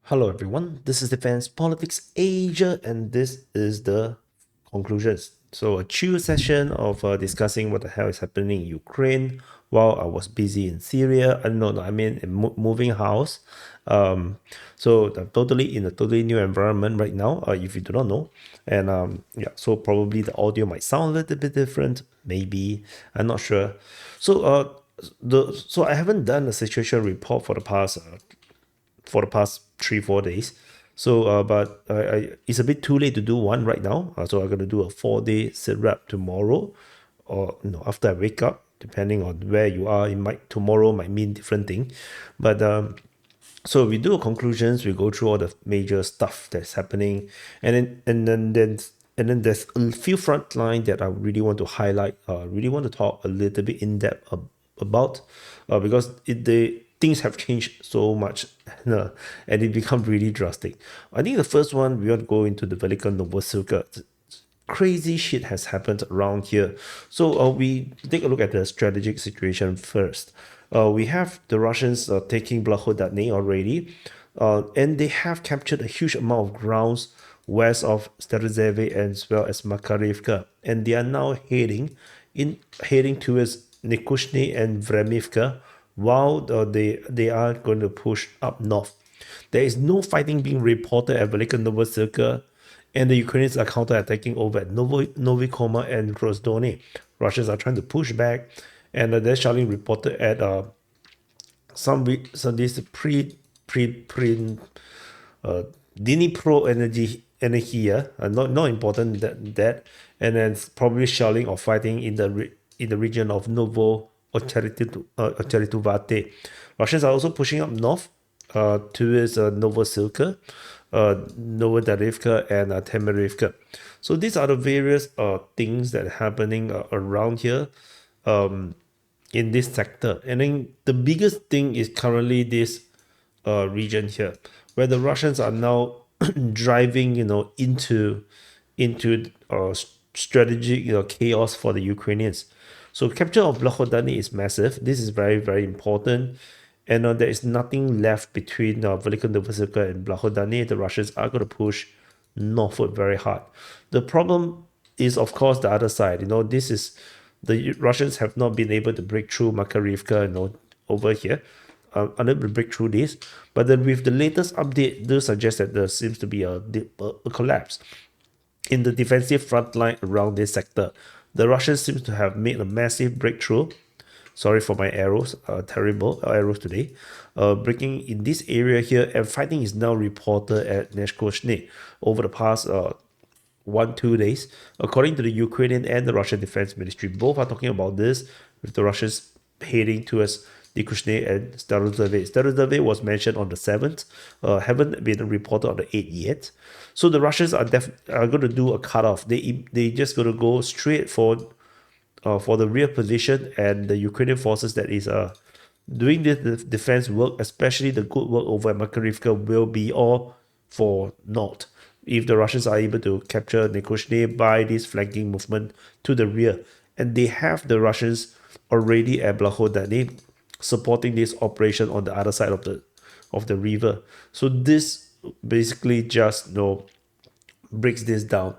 Hello everyone, this is Defense Politics Asia and this is the conclusions. So a chill session of discussing what the hell is happening in Ukraine while I was busy in Syria. I mean in moving house. So I'm totally in a totally new environment right now, if you do not know. And yeah, so probably the audio might sound a little bit different, maybe, I'm not sure. So I haven't done a situation report for the past 3 4 days. But it's a bit too late to do one right now. So I'm gonna do a 4 day sit rep tomorrow, or after I wake up, depending on where you are. It might tomorrow might mean different thing, but so we do a conclusions. We go through all the major stuff that's happening, and then there's a few front line that I really want to highlight. Really want to talk a little bit in depth about, because the things have changed so much, and it become really drastic. I think the first one we want to go into the V.Novosilka. Crazy shit has happened around here. So we take a look at the strategic situation first. We have the Russians taking Blahodane already, and they have captured a huge amount of grounds west of Starozeve as well as Makarivka, and they are now heading towards Nikushny and Vremivka, while they are going to push up north. There is no fighting being reported at Velika Novosilka, and the Ukrainians are counterattacking over at Novikoma and Rozdone. Russians are trying to push back, and there's shelling reported at some these pre uh, Dnipro Energia, not important that, and then probably shelling or fighting in the region of Novo Ocherituvate. Russians are also pushing up north towards Novosilka, Novodarivka, and Temerivka. So these are the various things that are happening around here. In this sector. And then the biggest thing is currently this region here, where the Russians are now driving, into strategic, chaos for the Ukrainians. So capture of Blahodany is massive. This is very, very important. And there is nothing left between Velika Novosilka and Blahodany. The Russians are going to push northward very hard. The problem is, of course, the other side. This is the Russians have not been able to break through Makarivka, over here, unable to break through this. But then with the latest update, do suggest that there seems to be a collapse in the defensive front line around this sector. The Russians seem to have made a massive breakthrough. Sorry for my arrows, terrible arrows today. Breaking in this area here, and fighting is now reported at Neshkoshne over the past 1 2 days. According to the Ukrainian and the Russian Defense Ministry, both are talking about this, with the Russians heading towards Nikushne and Starozave. Starozave was mentioned on the 7th, haven't been reported on the 8th yet. So the Russians are going to do a cutoff. They just going to go straight for the rear position, and the Ukrainian forces that is doing this defense work, especially the good work over at Makarivka, will be all for naught if the Russians are able to capture Nikoshne by this flanking movement to the rear. And they have the Russians already at Blahodane supporting this operation on the other side of the river. So this basically just breaks this down.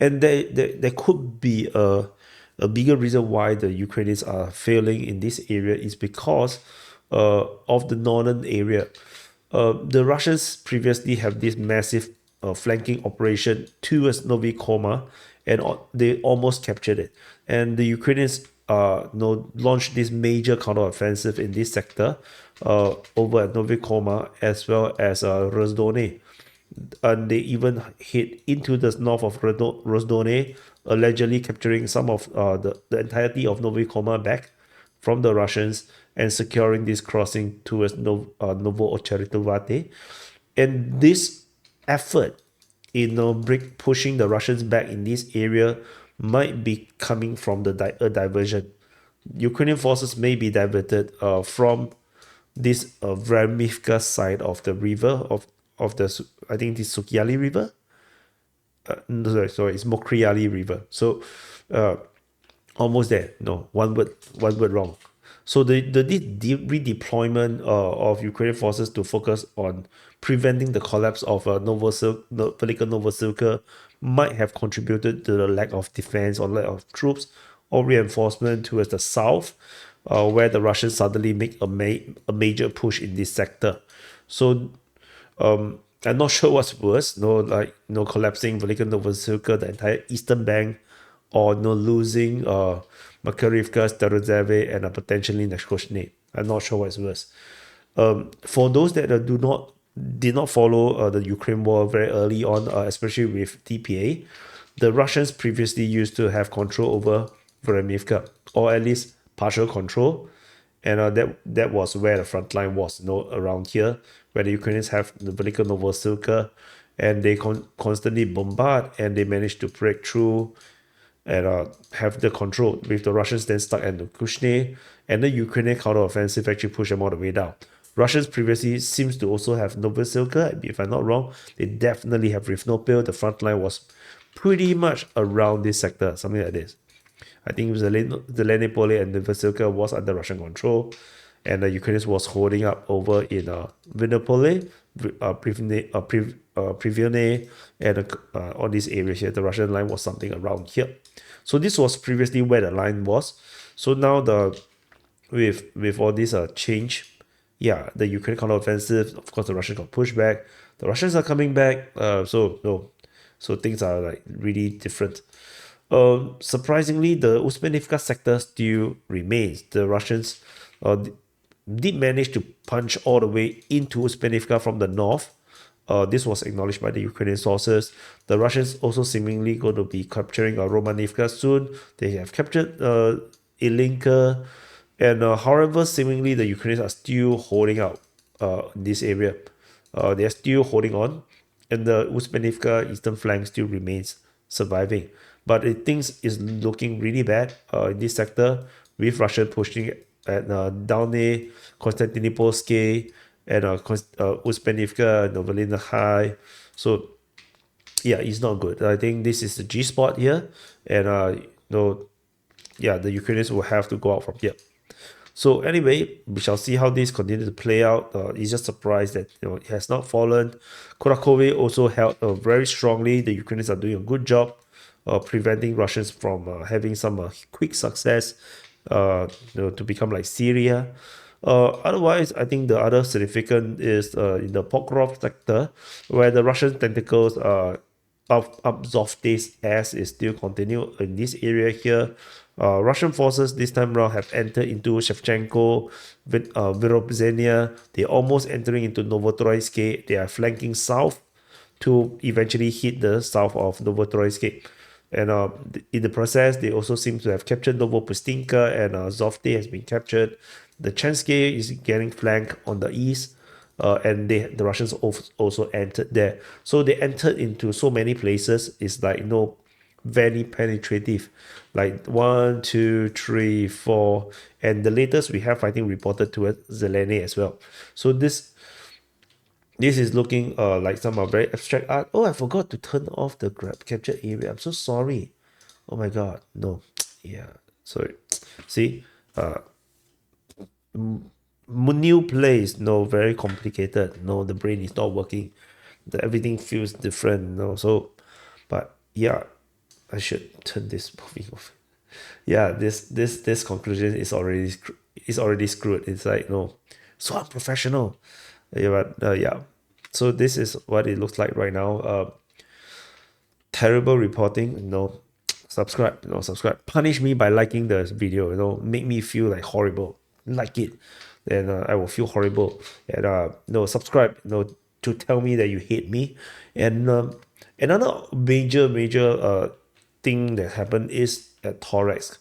And there could be a bigger reason why the Ukrainians are failing in this area is because of the northern area. The Russians previously have this massive flanking operation towards Novi Koma, and they almost captured it. And the Ukrainians launched this major counteroffensive in this sector over at Novi Koma as well as Rozdone. And they even hit into the north of Rozdone, allegedly capturing some of the entirety of Novi Koma back from the Russians and securing this crossing towards Novo Ocherituvate. And this effort in pushing the Russians back in this area might be coming from a diversion. Ukrainian forces may be diverted from this Vremivka side of the river of the I think this Sukyali River. No, sorry, it's Mokriali River. So almost there. No, one word wrong. So redeployment of Ukrainian forces to focus on preventing the collapse of Novosilka might have contributed to the lack of defense or lack of troops or reinforcement towards the south, where the Russians suddenly make a major push in this sector. So I'm not sure what's worse, collapsing Velika Novosilka, the entire eastern bank, or losing Makarivka, Starozeve, and potentially Neshkoshne. I'm not sure what's worse. For those that did not follow the Ukraine war very early on, especially with DPA, the Russians previously used to have control over Vremivka, or at least partial control, and that was where the front line was, around here, where the Ukrainians have the Velika Novosilka, and they constantly bombard, and they managed to break through and have the control, with the Russians then stuck at the Kushne, and the Ukrainian counteroffensive actually pushed them all the way down. Russians previously seems to also have Novosilka, if I'm not wrong. They definitely have Rivnopil. The front line was pretty much around this sector, something like this. I think it was the Lenipole and the Vasilka was under Russian control, and the Ukrainians was holding up over in Vinopole, Privilne, and all these areas here. The Russian line was something around here. So this was previously where the line was. So now with all this change, yeah, the Ukraine counteroffensive, of course, the Russians got pushed back. The Russians are coming back. So things are like really different. Surprisingly, the Uzbenivka sector still remains. The Russians did manage to punch all the way into Uzbenivka from the north. This was acknowledged by the Ukrainian sources. The Russians also seemingly going to be capturing Romanivka soon. They have captured Ilinka, and however, seemingly the Ukrainians are still holding out in this area. They are still holding on, and the Uzbenivka eastern flank still remains surviving. But things is looking really bad in this sector, with Russia pushing at Dalny, Konstantinopolsky, and Uzbenivka, Novelina High. So yeah, it's not good. I think this is the G spot here, and the Ukrainians will have to go out from here. So anyway, we shall see how this continues to play out. It's just surprised that it has not fallen. Kurakovo also held very strongly. The Ukrainians are doing a good job preventing Russians from having some quick success to become like Syria. Otherwise, I think the other significant is in the Pokrov sector, where the Russian tentacles up Zofte's ass is still continue in this area here. Russian forces this time around have entered into Shevchenko, Virobzhenia. They're almost entering into Novotroitsky. They are flanking south to eventually hit the south of Novotroitsky. And in the process, they also seem to have captured Novopustinka, and Zofte has been captured. The Chensky is getting flanked on the east, and the Russians also entered there. So they entered into so many places. It's like very penetrative, like 1, 2, 3, 4, and the latest we have, I think, reported towards Zeleny as well. So this is looking like some very abstract art. Oh, I forgot to turn off the grab capture area. I'm so sorry. Oh my god, no. Yeah, sorry. See, new place, no, very complicated. No, the brain is not working. Everything feels different. No, so, but yeah, I should turn this movie off. Yeah, this conclusion is already screwed. It's like no, so unprofessional. Yeah, but yeah. So this is what it looks like right now. Terrible reporting. Subscribe. Subscribe. Punish me by liking the video. Make me feel like horrible. Like it, then I will feel horrible. And subscribe. To tell me that you hate me. And another major thing that happened is at Torex.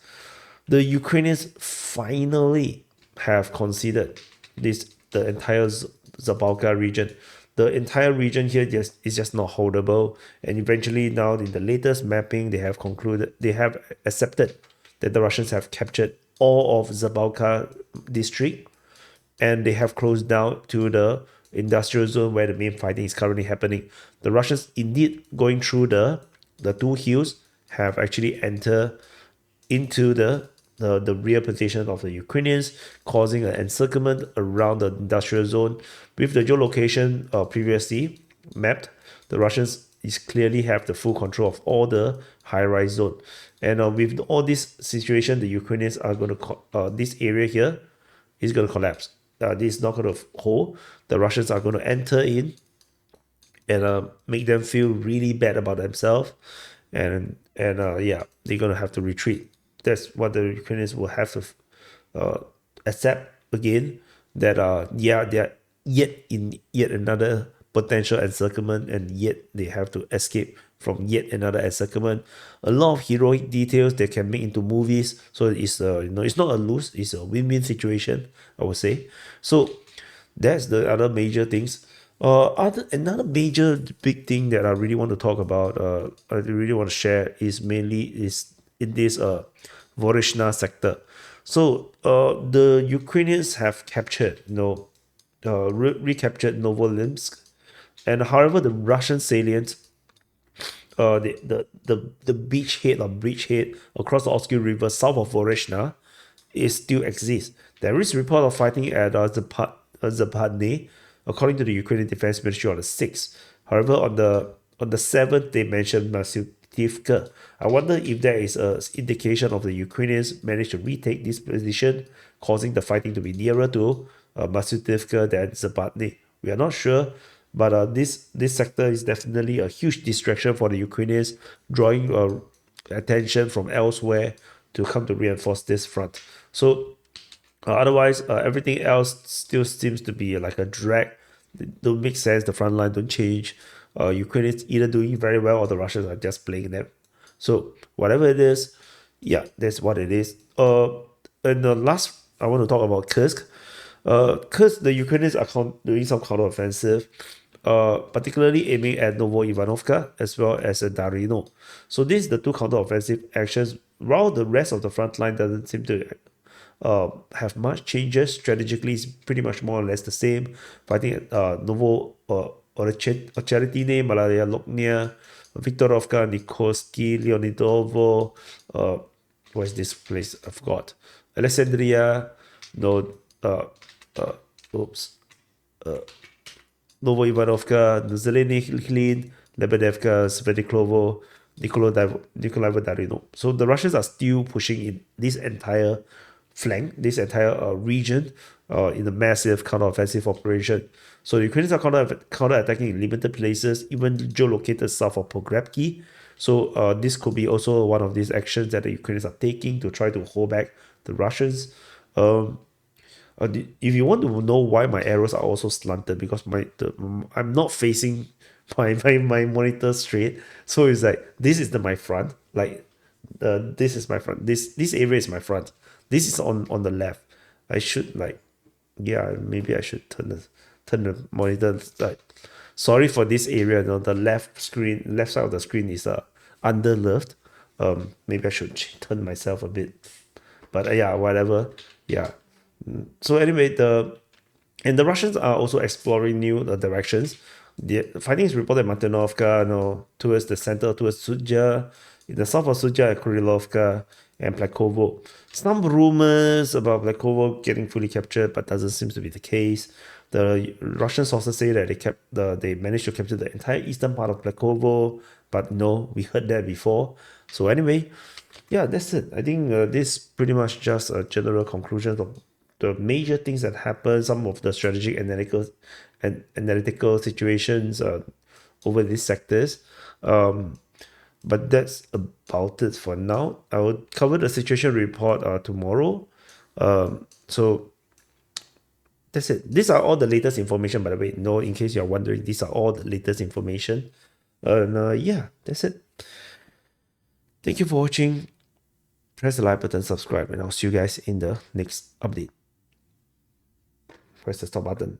The Ukrainians finally have conceded the entire Zabalka region. The entire region here is just not holdable, and eventually now in the latest mapping they have accepted that the Russians have captured all of Zabalka district, and they have closed down to the industrial zone where the main fighting is currently happening. The Russians indeed going through the two hills have actually entered into the the rear position of the Ukrainians, causing an encirclement around the industrial zone. With the geolocation previously mapped, the Russians is clearly have the full control of all the high-rise zone. And with all this situation, the Ukrainians are going to this area here is going to collapse. This is not going to hold. The Russians are going to enter in and make them feel really bad about themselves, and yeah, they're gonna have to retreat. That's what the Ukrainians will have to accept again. That yeah, they're yet in yet another potential encirclement, and yet they have to escape from yet another encirclement. A lot of heroic details they can make into movies. So it's it's not a lose, it's a win-win situation, I would say. So that's the other major things. Another major big thing that I really want to talk about, I really want to share is mainly is in this Vorishna sector. So the Ukrainians have captured, recaptured Novolimsk, and however the Russian salient, the beachhead or bridgehead across the Oskil River south of Voreshna, it still exists. There is report of fighting at Zapadne, according to the Ukrainian Defense Ministry on the 6th. However, on the 7th, they mentioned Masyutivka. I wonder if there is an indication of the Ukrainians managed to retake this position, causing the fighting to be nearer to Masyutivka than Zapadne. We are not sure, but this sector is definitely a huge distraction for the Ukrainians, drawing attention from elsewhere to come to reinforce this front. So otherwise, everything else still seems to be like a drag. It don't make sense. The front line don't change. Ukraine is either doing very well or the Russians are just playing them. So whatever it is, yeah, that's what it is. And the last, I want to talk about Kursk. Kursk, the Ukrainians are doing some counteroffensive, particularly aiming at Novo Ivanovka as well as Darino. So these are the two counteroffensive actions. While the rest of the front line doesn't seem to have much changes. Strategically, it's pretty much more or less the same. Fighting at Novo Ocheretine, Malaya Loknia, Viktorovka, Nikoski, Leonidovo, where's this place? I forgot. Alexandria, no, oops. Novo Ivanovka, Zelenik, Klin, Lebedevka, Svediklovo, Nikolaevo Darino. So the Russians are still pushing in this entire flank, this entire region in a massive counter-offensive operation. So the Ukrainians are counter-attacking in limited places, even geolocated south of Pogrebki. So this could be also one of these actions that the Ukrainians are taking to try to hold back the Russians. If you want to know why my arrows are also slanted, because I'm not facing my monitor straight, so it's like this is my front, like this is my front, this area is my front, this is on the left. I should maybe I should turn the monitor. Like, sorry for this area. The left side of the screen is underloved. Maybe I should turn myself a bit, but yeah, whatever. Yeah. So anyway, the Russians are also exploring new directions. The fighting is reported in Martinovka, towards the center, towards Sudja, in the south of Sudja, Kurilovka, and Plakovo. Some rumors about Plakovo getting fully captured, but doesn't seem to be the case. The Russian sources say that they managed to capture the entire eastern part of Plakovo, but no, we heard that before. So anyway, yeah, that's it. I think this pretty much just a general conclusion of the major things that happen, some of the strategic analytical situations over these sectors. But that's about it for now. I will cover the situation report tomorrow. So that's it. These are all the latest information, by the way. No, in case you're wondering, these are all the latest information. And yeah, that's it. Thank you for watching. Press the like button, subscribe, and I'll see you guys in the next update. Press the stop button.